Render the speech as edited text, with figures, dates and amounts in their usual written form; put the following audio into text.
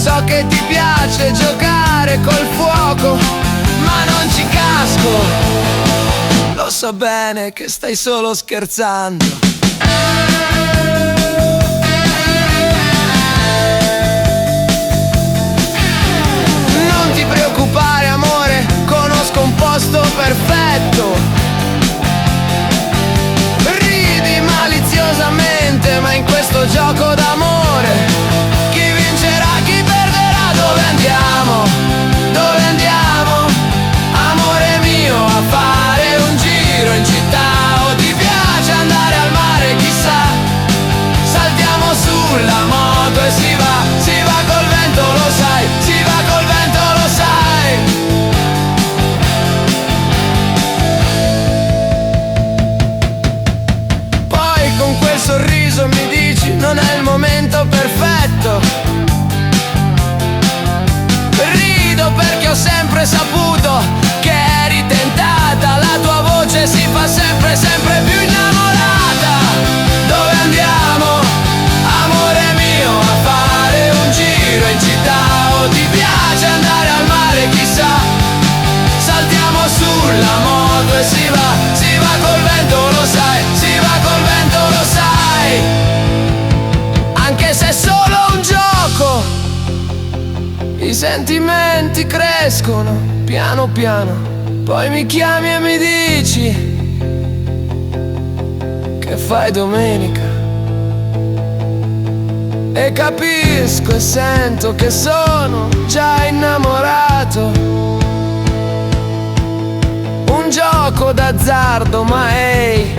So che ti piace giocare col fuoco, ma non ci casco. Lo so bene che stai solo scherzando. Non ti preoccupare amore, conosco un posto perfetto. Ridi maliziosamente, ma in questo gioco d'amore chi vincerà, chi perderà? Dove andiamo? Dove andiamo? Amore mio, a fare un giro in città. O ti piace andare al mare, chissà. Saltiamo sulla moto e si va col vento, lo sai, si va col vento, lo sai. Poi con quel sorriso mi dici non è il momento perfetto. Rido perché ho sempre saputo che eri tentata, la tua voce si fa sempre, sempre più innamorata. Dove andiamo, amore mio, a fare un giro in città? O ti piace andare al mare, chissà. Saltiamo sulla moto e si va col vento, lo sai, si va col vento, lo sai. Anche se è solo un gioco, i sentimenti crescono piano piano. Poi mi chiami e mi dici che fai domenica. E capisco e sento che sono già innamorato. Un gioco d'azzardo, ma ehi,